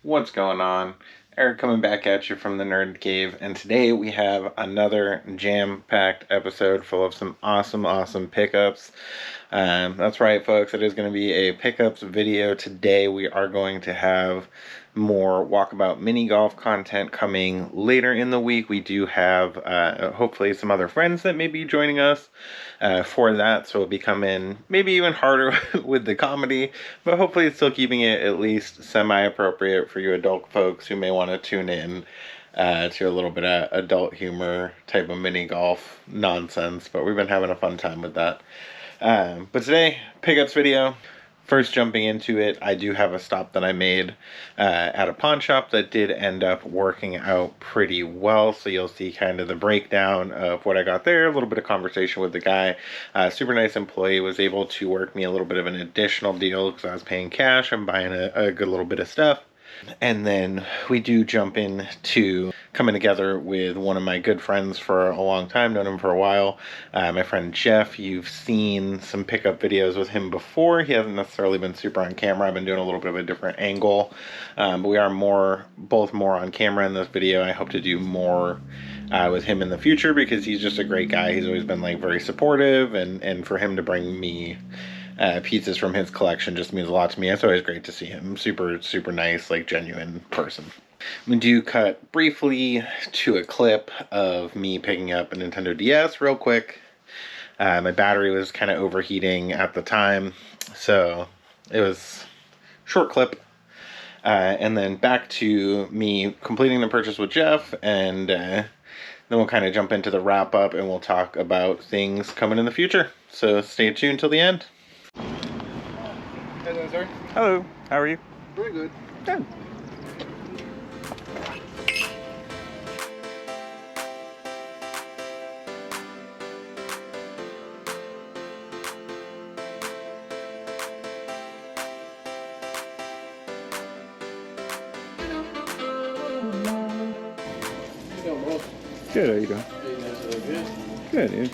What's going on? Eric coming back at you from the Nerd Cave, and today we have another jam-packed episode full of some awesome pickups. That's right, folks, it is going to be a pickups video. Today we are going to have more walkabout mini golf content coming later in the week. We do have hopefully some other friends that may be joining us for that, so it'll be coming maybe even harder with the comedy, but hopefully it's still keeping it at least semi-appropriate for you adult folks who may want to tune in to a little bit of adult humor type of mini golf nonsense. But we've been having a fun time with that. But today, pickups video. First, jumping into it, I do have a stop that I made at a pawn shop that did end up working out pretty well. So you'll see kind of the breakdown of what I got there, a little bit of conversation with the guy. Super nice employee, was able to work me a little bit of an additional deal because I was paying cash. I'm buying a good little bit of stuff. And then we do jump into coming together with one of my good friends for a long time, known him for a while. My friend Jeff, you've seen some pickup videos with him before. He hasn't necessarily been super on camera. I've been doing a little bit of a different angle. But we are both more on camera in this video. I hope to do more with him in the future because he's just a great guy. He's always been like very supportive, and for him to bring me pieces from his collection just means a lot to me. It's always great to see him. Super nice, like genuine person. We do cut briefly to a clip of me picking up a Nintendo DS real quick. My battery was kind of overheating at the time, so it was short clip. And then back to me completing the purchase with Jeff, and then we'll kind of jump into the wrap up and we'll talk about things coming in the future. So stay tuned till the end. Hello, sir. Hello, how are you? Very good. Good. Good, how are you doing? Good, dude.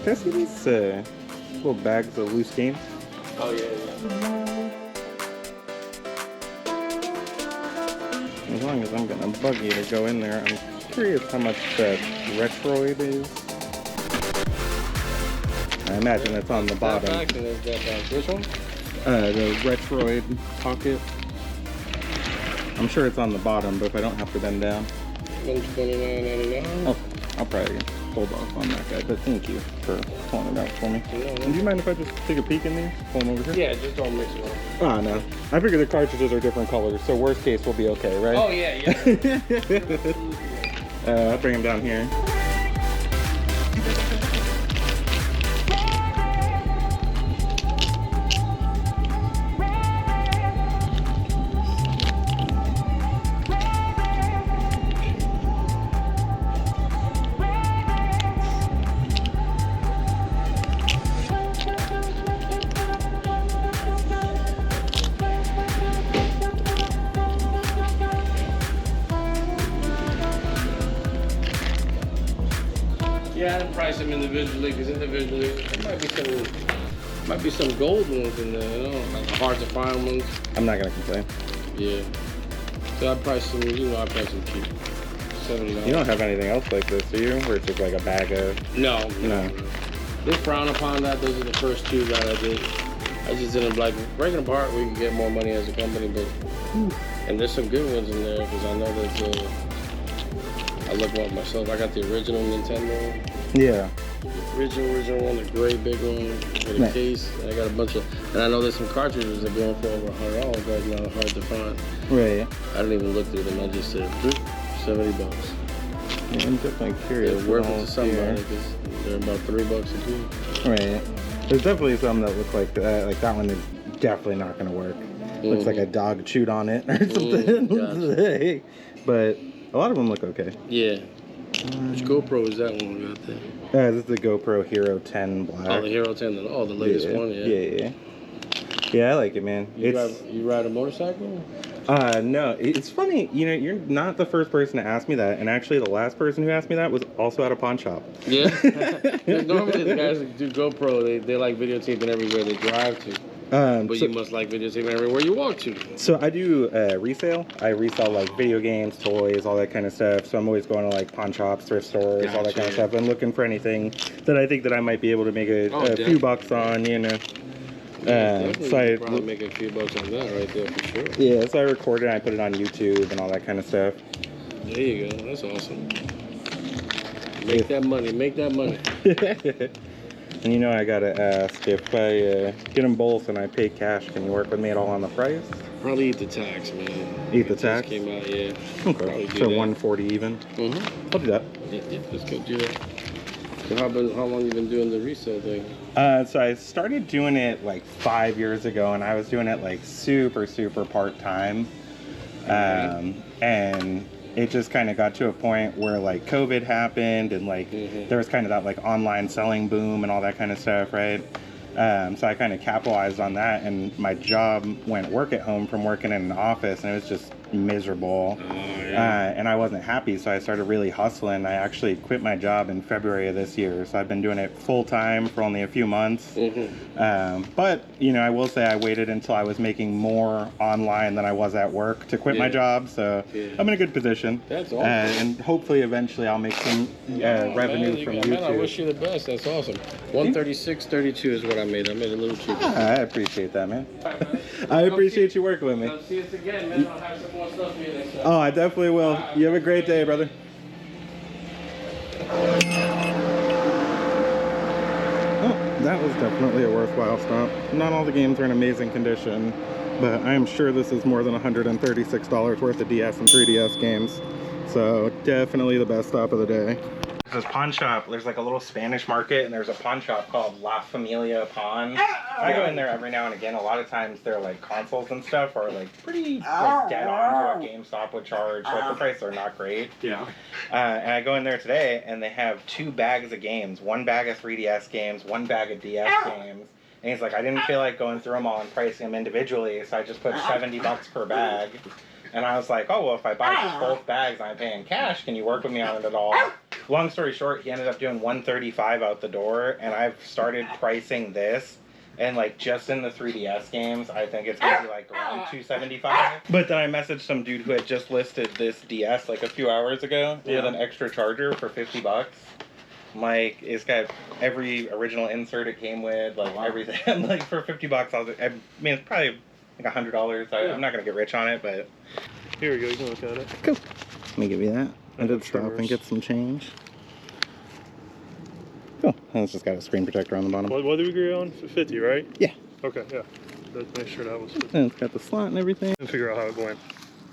Can I see these little bags of loose games? Oh, yeah. As long as I'm gonna bug you to go in there, I'm curious how much that Retroid is. I imagine it's on the bottom. Which one? The Retroid pocket. I'm sure it's on the bottom, but if I don't have to bend down. $129.99. Oh, I'll probably hold off on that guy, but thank you for pulling it out for me. Do you mind if I just take a peek in these? Pull them over here? Yeah, just don't mix it up. Oh, no. I figure the cartridges are different colors, so worst case we'll be okay, right? Oh, yeah. I'll bring them down here. Yeah, I didn't price them individually because individually there might be some gold ones in there, you know, like hard to find ones. I'm not gonna complain. Yeah. So I priced them, I priced them cheap. $70. You don't have anything else like this, do you? Where it's just like a bag of... No. They frown upon that. Those are the first two that I did. I just didn't like breaking apart. We can get more money as a company, but and there's some good ones in there because I know that I look up myself. I got the original Nintendo. Yeah. The original one, the gray big one with a case. I got a bunch of, and I know there's some cartridges that are going for over $100 right now, hard to find. Right. I didn't even look through them. I just said, $70. Yeah, I'm definitely curious. They're worth it to somebody because they're about $3 a piece. Right. There's definitely some that look like that one is definitely not going to work. Looks like a dog chewed on it or something. Gotcha. But a lot of them look okay. Yeah. Which GoPro is that one we got there? This is the GoPro Hero 10 Black. Oh, the Hero 10. Oh, the latest one, yeah. Yeah. Yeah, I like it, man. You ride a motorcycle? No, it's funny. You know, you're not the first person to ask me that, and actually, the last person who asked me that was also at a pawn shop. Yeah. Normally, the guys that do GoPro, they like videotaping everywhere they drive to. But you must like videotaping everywhere you walk to. So I do resale. I resell like video games, toys, all that kind of stuff. So I'm always going to like pawn shops, thrift stores, all that kind of stuff. I'm looking for anything that I think that I might be able to make a few bucks on, you know. So I probably make a few bucks on that right there for sure. Yeah, so I record it and I put it on YouTube and all that kind of stuff. There you go. That's awesome. Make that money. Make that money. And you know, I gotta ask, if I get them both and I pay cash, can you work with me at all on the price? Probably eat the tax, man. Eat the tax? Came out, yeah. Okay. So 140 even. I'll do that. Yeah, let's go do that. So how long you been doing the resale thing? So I started doing it like 5 years ago, and I was doing it like super part-time. And it just kind of got to a point where like COVID happened, and like there was kind of that like online selling boom and all that kind of stuff, right? So I kind of capitalized on that, and my job went work at home from working in an office, and it was just miserable. And I wasn't happy, so I started really hustling. I actually quit my job in February of this year, so I've been doing it full time for only a few months. But you know, I will say I waited until I was making more online than I was at work to quit my job, so I'm in a good position. That's awesome. And hopefully eventually I'll make some revenue from YouTube. Man, I wish you the best. That's awesome. 136.32 is what I made. I made a little cheaper. I appreciate that, man. I appreciate you working with me. See us again, man. I'll have some more stuff for you next time. Oh, I definitely will. You have a great day, brother. Oh, that was definitely a worthwhile stop. Not all the games are in amazing condition, but I am sure this is more than $136 worth of DS and 3DS games. So definitely the best stop of the day. This pawn shop, there's like a little Spanish market, and there's a pawn shop called La Familia Pawn. I go in there every now and again. A lot of times they're like consoles and stuff are like pretty like dead on to what GameStop would charge. Like the prices are not great. Yeah. And I go in there today, and they have 2 bags of games. 1 bag of 3DS games, 1 bag of DS games. And he's like, I didn't feel like going through them all and pricing them individually, so I just put $70 per bag. And I was like, oh, well, if I buy both bags and I pay in cash, can you work with me on it at all? Long story short, he ended up doing $135 out the door, and I've started pricing this. And like just in the 3DS games, I think it's gonna be like around $275. But then I messaged some dude who had just listed this DS like a few hours ago with an extra charger for $50. I'm like, it's got every original insert it came with, like everything. Like for $50, I mean, it's probably like $100. I'm not gonna get rich on it, but here we go. You can look at it. Cool. Let me give you that. I did stop and get some change. Cool. And it's just got a screen protector on the bottom. What did we agree on? 50, right? Yeah. Okay. Yeah. Let's make sure that was 50. And it's got the slot and everything. And figure out how it went.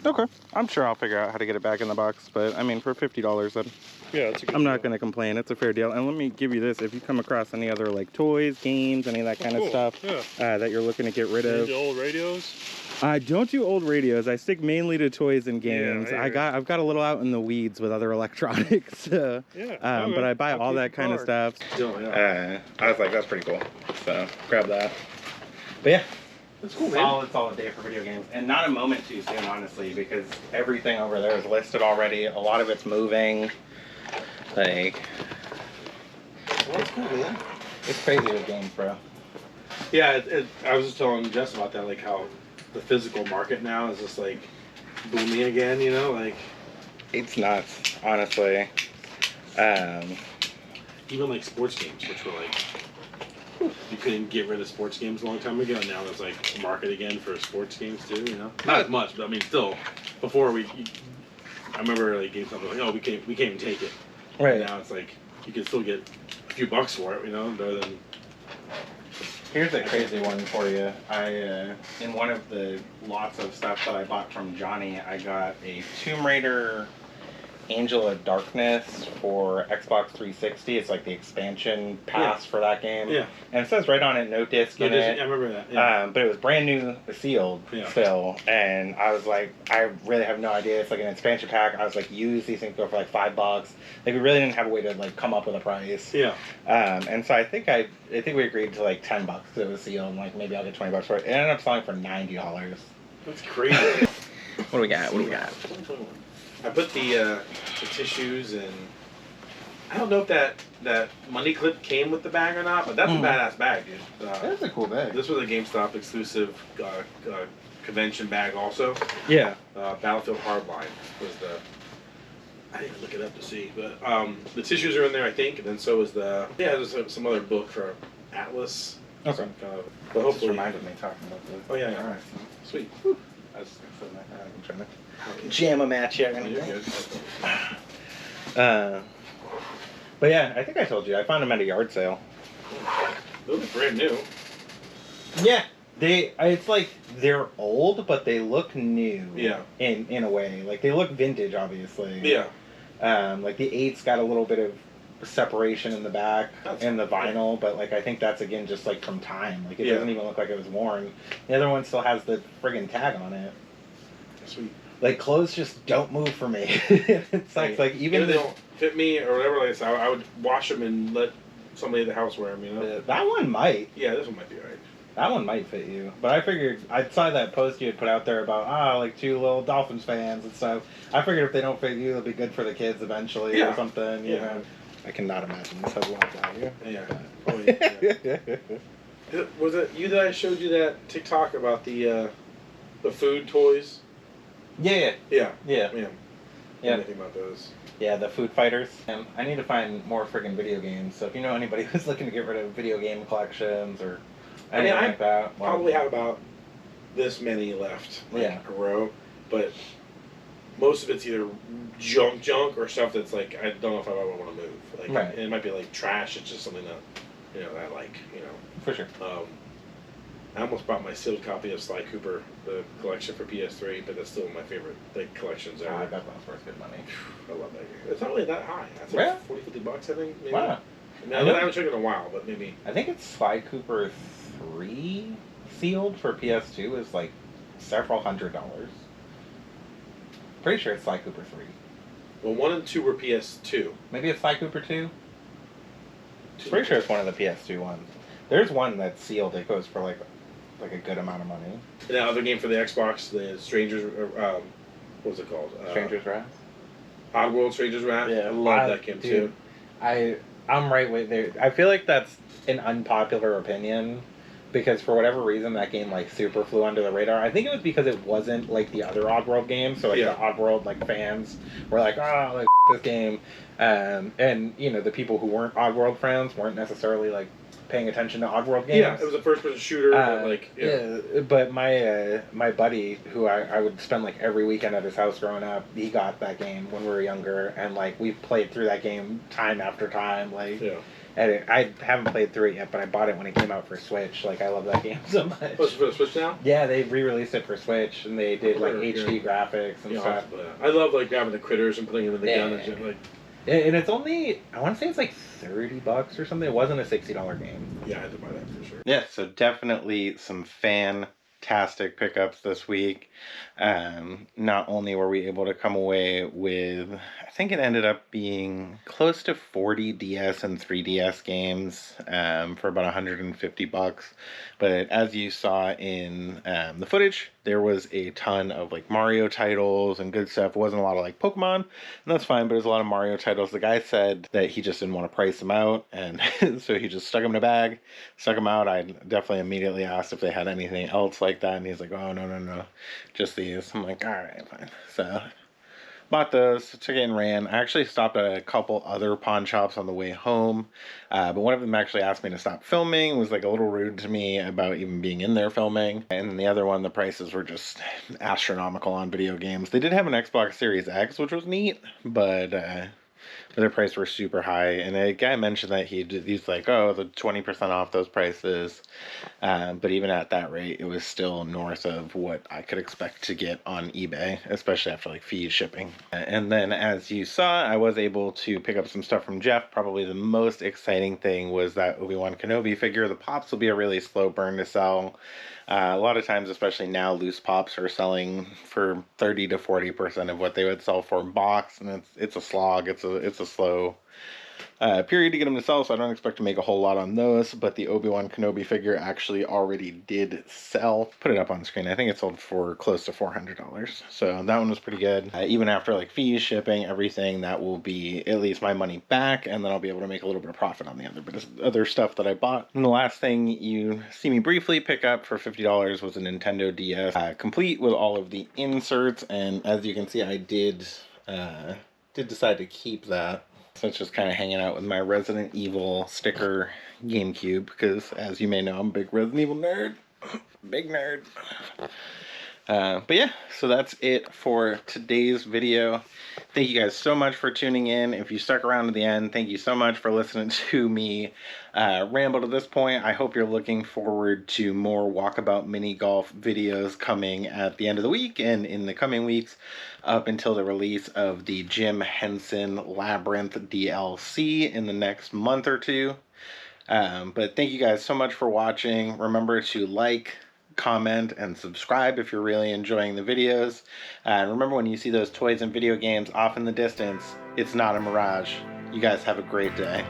Okay. I'm sure I'll figure out how to get it back in the box, but I mean, for $50, yeah, that's a good I'm not going to complain. It's a fair deal. And let me give you this. If you come across any other like toys, games, any of that kind of stuff that you're looking to get rid of. The old radios? I don't do old radios. I stick mainly to toys and games. Yeah, I've got a little out in the weeds with other electronics. But I buy all that kind of stuff. I was like, that's pretty cool. So grab that. But yeah. That's cool, man. Solid day for video games. And not a moment too soon, honestly, because everything over there is listed already. A lot of it's moving. Like, That's cool, man. it's crazy with games, bro. Yeah, I was just telling Jess about that, like how the physical market now is just like booming again, you know, like It's nuts, honestly. even like sports games, which were like you couldn't get rid of sports games a long time ago, and now there's like a market again for sports games too, you know. Not as much, but I mean, still. Before I remember like GameStop was like, oh, we can't even take it. Right. And now it's like you can still get a few bucks for it, you know, rather than. Here's a crazy one for you. In one of the lots of stuff that I bought from Johnny, I got a Tomb Raider Angel of Darkness for Xbox 360. It's like the expansion pass for that game. Yeah. And it says right on it, no disc in it. I remember that. Yeah. But it was brand new, sealed still. And I was like, I really have no idea. It's like an expansion pack. I was like, use these things go for like $5. Like we really didn't have a way to like come up with a price. Yeah. And so I think we agreed to like $10 because it was sealed. And like maybe I'll get $20 for it. It ended up selling for $90. That's crazy. What do we got? I put the tissues and I don't know if that money clip came with the bag or not, but that's a badass bag, dude. That's a cool bag. This was a GameStop exclusive convention bag also. Yeah. Battlefield Hardline was the. I didn't look it up to see, but the tissues are in there, I think, and then so is there's some other book for Atlas. Okay. But hopefully, just reminded me talking about this. Oh yeah. All right. Sweet. I was trying to jam a match here. Oh, you're good. But yeah, I think I told you I found them at a yard sale. Those are brand new. Yeah, it's like they're old, but they look new. Yeah. In a way, like they look vintage, obviously. Yeah. Like the 8's got a little bit of separation in the back and the vinyl, but like I think that's again just like from time. Like it doesn't even look like it was worn. The other one still has the friggin' tag on it. Sweet. Like clothes just don't move for me. It sucks. Like even if they don't fit me or whatever. Like I would wash them and let somebody at the house wear them. You know. That one might. Yeah, this one might be alright. That one might fit you, but I figured I saw that post you had put out there about like two little Dolphins fans and stuff. I figured if they don't fit you, it'll be good for the kids eventually or something. You know. I cannot imagine this has a lot of value. Yeah. Probably, yeah. Was it you that I showed you that TikTok about the food toys? Yeah. Anything about those? Yeah, the food fighters. And I need to find more friggin' video games. So if you know anybody who's looking to get rid of video game collections or anything like that, probably have about this many left. Yeah. A row, but most of it's either junk or stuff that's like I don't know if I ever want to move. Like it might be like trash. It's just something that I like. For sure. I almost bought my sealed copy of Sly Cooper, the collection for PS3, but that's still my favorite collections ever. I bet that's worth good money. I love that game. It's not really that high. That's like $40-50, I think. Maybe. Wow. I haven't checked it in a while, but maybe. I think it's Sly Cooper 3 sealed for PS2 is like several $100s. Pretty sure it's Sly Cooper 3. Well, 1 and 2 were PS2. Maybe it's Sly Cooper 2? Pretty sure it's one of the PS2 ones. There's one that's sealed. It goes for like a good amount of money. And the other game for the Xbox, the Strangers, what's it called? Stranger's Wrath? Oddworld Stranger's Wrath. Yeah, I love that game too. I'm right with there. I feel like that's an unpopular opinion because for whatever reason that game like super flew under the radar. I think it was because it wasn't like the other Oddworld games, so like the Oddworld like fans were like, oh, like this game, and the people who weren't Oddworld fans weren't necessarily like paying attention to Oddworld games. Yeah, it was a first-person shooter. But my buddy, who I would spend like every weekend at his house growing up, he got that game when we were younger, and like we played through that game time after time. And I haven't played through it yet, but I bought it when it came out for Switch. Like I love that game so much. Oh, it's for the Switch now? Yeah, they re-released it for Switch, and they did like HD graphics and stuff. I love like grabbing the critters and putting them in the gun and shit. And it's only, I want to say it's like $30 or something. It wasn't a $60 game. Yeah, I had to buy that for sure. Yeah, so definitely some fantastic pickups this week. Not only were we able to come away with, I think it ended up being close to 40 DS and 3DS games for about $150. But as you saw in the footage, there was a ton of like Mario titles and good stuff. It wasn't a lot of like Pokemon, and that's fine, but it was a lot of Mario titles. The guy said that he just didn't want to price them out, and so he just stuck them in a bag, stuck them out. I definitely immediately asked if they had anything else like that, and he's like, oh, no, just these. I'm like, all right, fine. So bought those, took it and ran. I actually stopped at a couple other pawn shops on the way home, but one of them actually asked me to stop filming, was like a little rude to me about even being in there filming. And then the other one, the prices were just astronomical on video games. They did have an Xbox Series X, which was neat, but but their prices were super high. And a guy mentioned that he's like, oh, the 20% off those prices. But even at that rate, it was still north of what I could expect to get on eBay, especially after like fees, shipping. And then as you saw, I was able to pick up some stuff from Jeff. Probably the most exciting thing was that Obi-Wan Kenobi figure. The pops will be a really slow burn to sell. A lot of times, especially now, loose pops are selling for 30 to 40% of what they would sell for a box, and it's a slog. It's a slow period to get them to sell, so I don't expect to make a whole lot on those. But the Obi-Wan Kenobi figure actually already did sell. Put it up on the screen. I think it sold for close to $400. So that one was pretty good. Even after like fees, shipping, everything, that will be at least my money back, and then I'll be able to make a little bit of profit on the other stuff that I bought. And the last thing you see me briefly pick up for $50 was a Nintendo DS, complete with all of the inserts. And as you can see, I did decide to keep that. So it's just kind of hanging out with my Resident Evil sticker GameCube, because as you may know, I'm a big Resident Evil nerd. Big nerd. But yeah, so that's it for today's video. Thank you guys so much for tuning in. If you stuck around to the end, thank you so much for listening to me ramble to this point. I hope you're looking forward to more Walkabout Mini Golf videos coming at the end of the week and in the coming weeks up until the release of the Jim Henson Labyrinth DLC in the next month or two. But thank you guys so much for watching. Remember to like, comment, and subscribe if you're really enjoying the videos. And remember, when you see those toys and video games off in the distance, it's not a mirage. You guys have a great day.